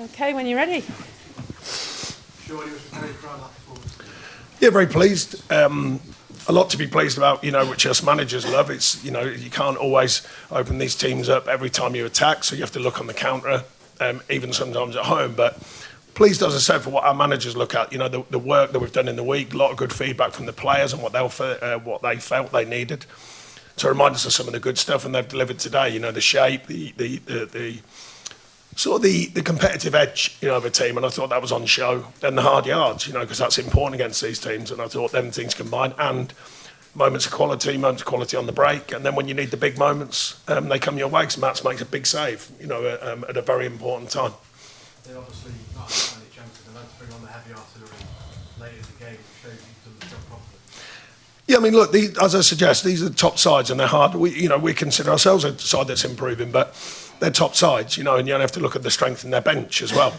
Okay, when you're ready. Yeah, very pleased. A lot to be pleased about, which us managers love. It's, you can't always open these teams up every time you attack, so you have to look on the counter, even sometimes at home. But pleased, as I said, for what our managers look at, the work that we've done in the week, a lot of good feedback from the players and what they felt they needed to remind us of some of the good stuff, and they've delivered today. The shape, the sort of the competitive edge, of a team, and I thought that was on show. And the hard yards, because that's important against these teams. And I thought them things combined, and moments of quality on the break, and then when you need the big moments, they come your way. Because Mats makes a big save, at a very important time. They obviously not find it chance to bring on the heavy artillery later in the game, which shows you've done the job properly. Yeah, I mean, look, as I suggest, these are the top sides, and they're hard. We consider ourselves a side that's improving, but they're top sides, and you have to look at the strength in their bench as well.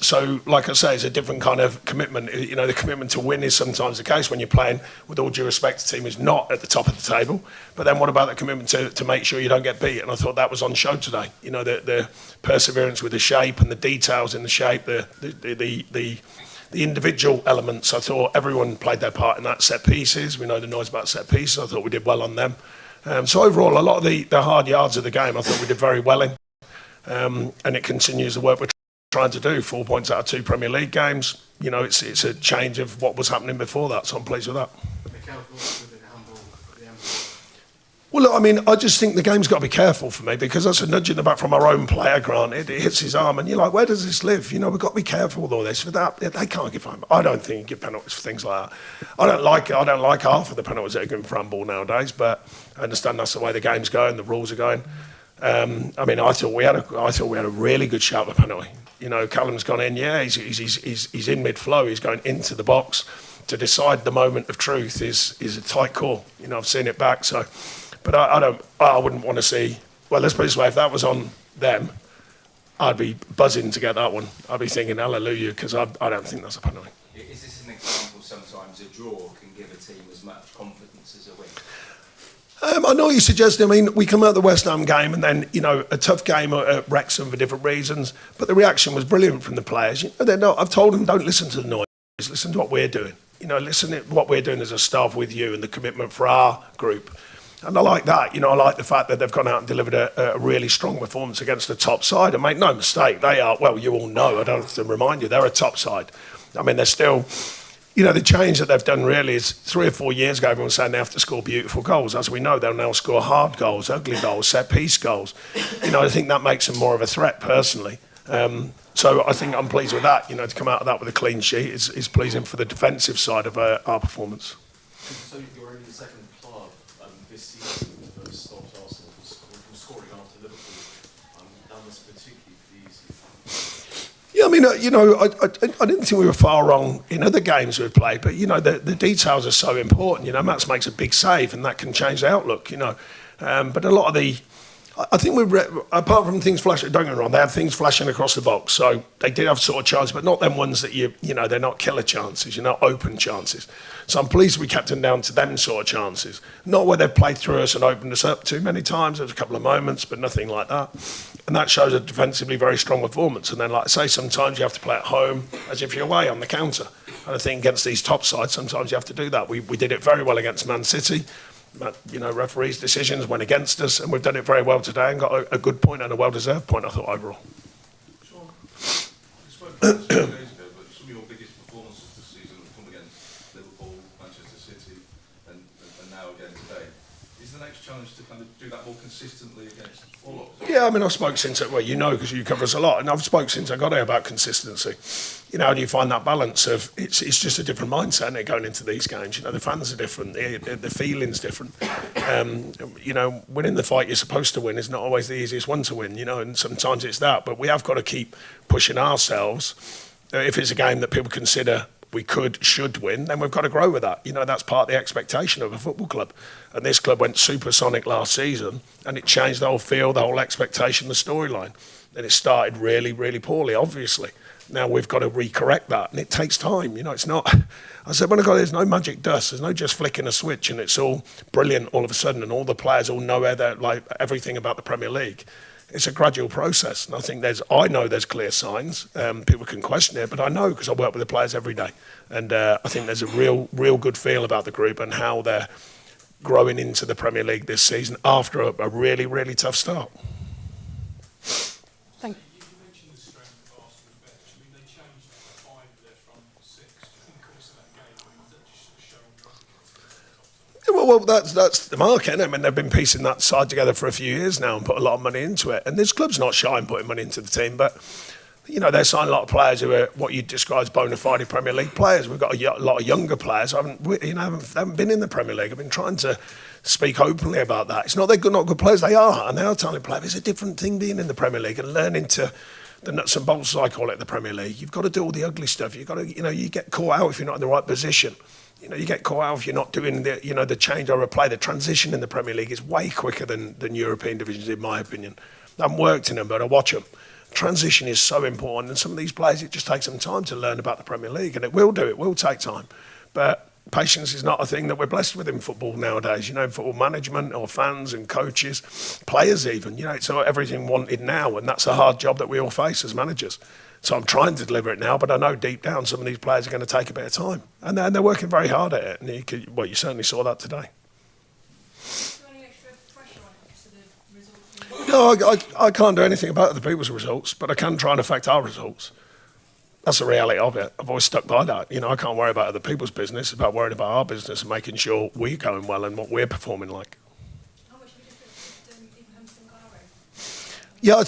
So, like I say, it's a different kind of commitment. The commitment to win is sometimes the case when you're playing, with all due respect, a team who's not at the top of the table. But then what about the commitment to make sure you don't get beat? And I thought that was on show today. The perseverance with the shape and the details in the shape, the individual elements. I thought everyone played their part in that. Set pieces, we know the noise about set pieces. I thought we did well on them. So overall, a lot of the hard yards of the game, I thought we did very well in. And it continues the work we're trying to do. 4 points out of 2 Premier League games. It's a change of what was happening before that, so I'm pleased with that. Mikel thought within handball, the handball. Well, look, I mean, I just think the game's got to be careful for me, because that's a nudge in the back from our own player, granted. It hits his arm, and you're like, where does this live? We've got to be careful with all this. For that, they can't give handball. I don't think you give penalties for things like that. I don't like half of the penalties that are given for handball nowadays, but I understand that's the way the game's going, the rules are going. I thought we had a really good shout of penalty. Callum's gone in. Yeah, he's in mid-flow. He's going into the box to decide the moment of truth. Is a tight call. I've seen it back. So, but I wouldn't want to see. Well, let's put it this way: if that was on them, I'd be buzzing to get that one. I'd be thinking hallelujah, because I don't think that's a penalty. Is this an example? Sometimes a draw can give a team as much confidence as a win. I know what you're suggesting. I mean, we come out of the West Ham game, and then, a tough game at Wrexham for different reasons, but the reaction was brilliant from the players. They're not, I've told them, don't listen to the noise, listen to what we're doing. Listen to what we're doing as a staff with you, and the commitment for our group. And I like that. I like the fact that they've gone out and delivered a really strong performance against the top side. And make no mistake, they are, well, you all know, I don't have to remind you, they're a top side. I mean, they're still... the change that they've done really is 3 or 4 years ago, everyone was saying they have to score beautiful goals. As we know, they'll now score hard goals, ugly goals, set-piece goals. I think that makes them more of a threat, personally. So I think I'm pleased with that. To come out of that with a clean sheet is pleasing for the defensive side of our performance. So you're only the second club this season that stopped Arsenal from scoring after Liverpool. That must particularly please you. Yeah, I mean, I didn't think we were far wrong in other games we've played, but, the details are so important. Mats makes a big save, and that can change the outlook, But a lot of I think apart from things flashing, don't get me wrong, they had things flashing across the box, so they did have sort of chances, but not them ones that they're not killer chances, not open chances. So I'm pleased we kept them down to them sort of chances. Not where they've played through us and opened us up too many times. There's a couple of moments, but nothing like that. And that shows a defensively very strong performance. And then, like I say, sometimes you have to play at home as if you're away on the counter. And I think against these top sides, sometimes you have to do that. We did it very well against Man City. Referees' decisions went against us, and we've done it very well today and got a good point and a well-deserved point, I thought, overall. Sean, you spoke about this 2 days ago, but some of your biggest performances this season have come against Liverpool, Manchester City, and now again today. Is the next challenge to kind of do that more consistently against all of us? Yeah, I mean, I've spoke since, because you cover us a lot, and I've spoke since I got here about consistency. How do you find that balance of, it's just a different mindset, isn't it, going into these games? The fans are different, the feeling's different. Winning the fight you're supposed to win is not always the easiest one to win, and sometimes it's that, but we have got to keep pushing ourselves. If it's a game that people consider we should win, then we've got to grow with that. That's part of the expectation of a football club. And this club went supersonic last season, and it changed the whole feel, the whole expectation, the storyline. And it started really, really poorly, obviously. Now we've got to recorrect that, and it takes time. It's not... I said, when I got there's no magic dust. There's no just flicking a switch, and it's all brilliant all of a sudden, and all the players all know everything about the Premier League. it's a gradual process. And I know there's clear signs. People can question it, but I know because I work with the players every day. And I think there's a real good feel about the group and how they're growing into the Premier League this season after a really, really tough start. Thank you. You mentioned the strength of Arsenal's bench. I mean, they changed to 5 of their front 6 during the course of that game. I mean, was that just sort of showing you're up against the top side? Well, that's the market. I mean, they've been piecing that side together for a few years now and put a lot of money into it. And this club's not shy in putting money into the team, but they're signing a lot of players who are what you'd describe as bona fide Premier League players. We've got a lot of younger players. Haven't been in the Premier League. I've been trying to speak openly about that. It's not they're not good players. They are, and they are talented players. It's a different thing being in the Premier League and learning to the nuts and bolts, as I call it, the Premier League. You've got to do all the ugly stuff. You've got to, you get caught out if you're not in the right position. You get caught out if you're not doing the change over play. The transition in the Premier League is way quicker than European divisions, in my opinion. I haven't worked in them, but I watch them. Transition is so important, and some of these players, it just takes some time to learn about the Premier League, and it will take time. But patience is not a thing that we're blessed with in football nowadays. In football management or fans and coaches, players even. It's everything wanted now, and that's a hard job that we all face as managers. So I'm trying to deliver it now, but I know deep down some of these players are going to take a bit of time, and they're working very hard at it. And you certainly saw that today. No, I can't do anything about other people's results, but I can try and affect our results. That's the reality of it. I've always stuck by that. I can't worry about other people's business. It's about worrying about our business and making sure we're going well and what we're performing like. How much of a difference did Ibrahim Sangare? Yeah, I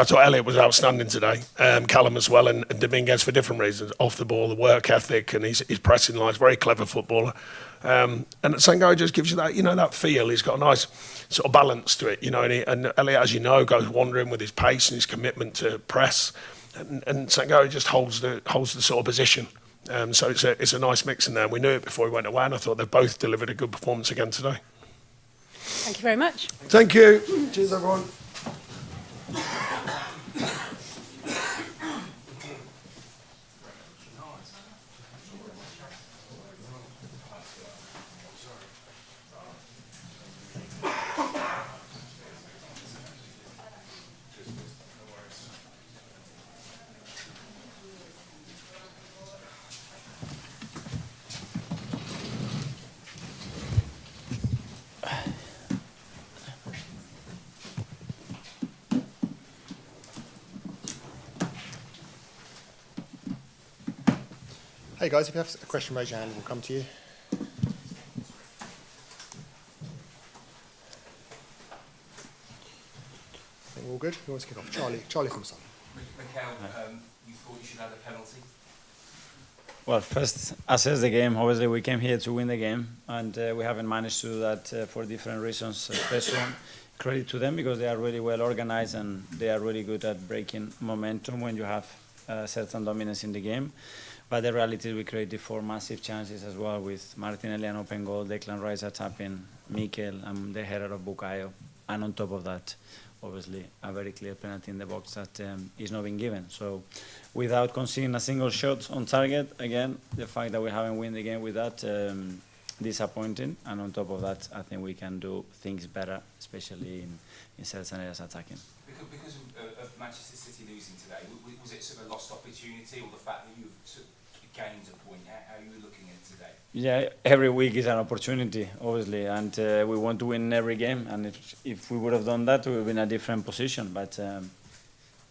thought Elliott was outstanding today. Callum as well, and Dominguez for different reasons. Off the ball, the work ethic, and his pressing lines. Very clever footballer. And Sangare just gives you that, that feel. He's got a nice sort of balance to it, and Elliott, as you know, goes wandering with his pace and his commitment to press, and Sangare just holds the sort of position. So it's a nice mix in there. We knew it before we went away, and I thought they both delivered a good performance again today. Thank you very much. Thank you. Cheers, everyone. Hey guys, if you have a question, raise your hand and we'll come to you. I think we're all good. Who wants to kick off? Charlie from Sun. Mikel, you thought you should have a penalty? Well, first, assess the game. Obviously, we came here to win the game, and we haven't managed to do that for different reasons. First one, credit to them because they are really well organized and they are really good at breaking momentum when you have certain dominance in the game. But the reality is we created 4 massive chances as well with Martinelli an open goal, Declan Rice a tap-in, Mikel and the header of Bukayo. And on top of that, obviously, a very clear penalty in the box that is not being given. So without conceding a single shot on target, again, the fact that we haven't won the game with that, disappointing. And on top of that, I think we can do things better, especially in certain areas attacking. Because of Manchester City losing today, was it sort of a lost opportunity or the fact that you've gained a point? How are you looking at today? Yeah, every week is an opportunity, obviously, and we want to win every game. And if we would have done that, we would have been in a different position. But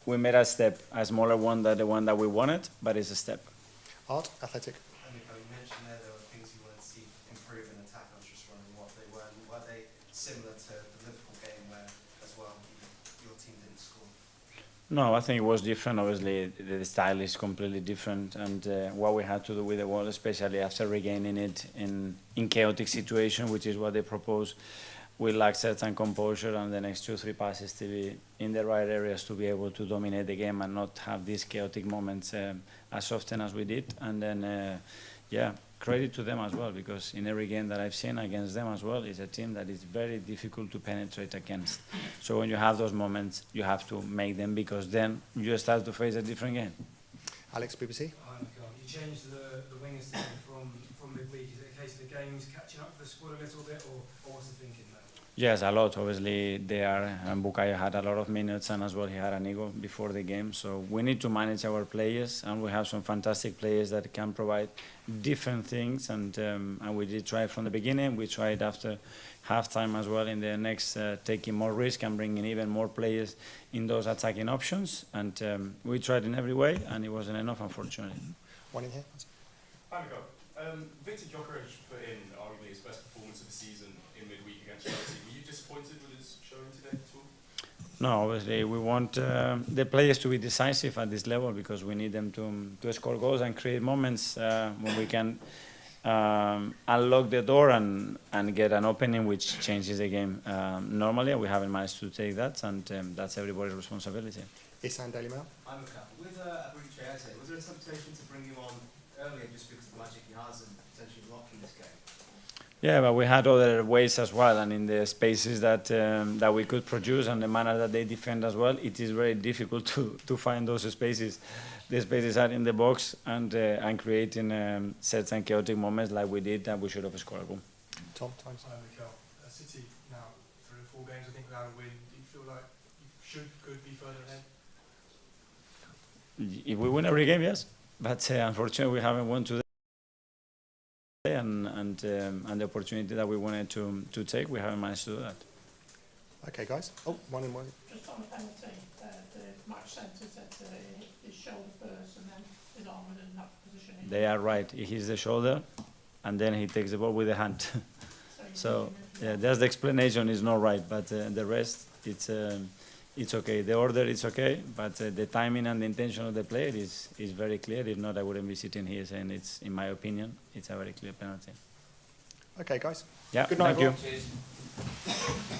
we made a step, a smaller one than the one that we wanted, but it's a step. Art, Athletic. You mentioned there were things you wanted to see improve in attack. I was just wondering what they were. Were they similar to the Liverpool game where, as well, your team didn't score? No, I think it was different. Obviously, the style is completely different, and what we had to do with the ball, especially after regaining it in chaotic situation, which is what they propose, we lack certain composure and the next 2-3 passes to be in the right areas to be able to dominate the game and not have these chaotic moments as often as we did. And then, credit to them as well, because in every game that I've seen against them as well, it's a team that is very difficult to penetrate against. So when you have those moments, you have to make them, because then you start to face a different game. Alex, BBC. Hi, Mikel. You changed the wingers team from midweek. Is it a case of the game's catching up to the squad a little bit, or what's the thinking there? Yes, a lot. Obviously, Bukayo had a lot of minutes, and as well he had an ego before the game. So we need to manage our players, and we have some fantastic players that can provide different things. And we did try from the beginning. We tried after halftime as well in the next, taking more risk and bringing even more players in those attacking options. And we tried in every way, and it wasn't enough, unfortunately. One in here. Hi, Mikel. Victor Gyökeres put in arguably his best performance of the season in midweek against Chelsea. Were you disappointed with his showing today at all? No, obviously we want the players to be decisive at this level because we need them to score goals and create moments when we can unlock the door and get an opening which changes the game. Normally we haven't managed to take that, and that's everybody's responsibility. Isan, Daily Mail. I'm Mikel. With Arteta, was there a temptation to bring him on earlier just because of the magic he has and potentially locking this game? Yeah, but we had other ways as well, and in the spaces that that we could produce and the manner that they defend as well, it is very difficult to find those spaces. The spaces are in the box and creating sets and chaotic moments like we did, that we should have scored a goal. Tom, time's up. Mikel, City now 3 or 4 games, I think, without a win. Do you feel like you could be further ahead? If we win every game, yes, but unfortunately we haven't won today. And the opportunity that we wanted to take, we haven't managed to do that. Okay, guys. Oh, one in one. Just on the penalty, the match centre said he hit his shoulder first and then his arm was in that position. They are right. He hits the shoulder, and then he takes the ball with the hand. So yeah, that's the explanation. Is not right, but the rest, it's okay. The order is okay, but the timing and the intention of the player is very clear. If not, I wouldn't be sitting here saying it's, in my opinion, it's a very clear penalty. Okay, guys. Yeah, Good night, thank you. everyone. Cheers.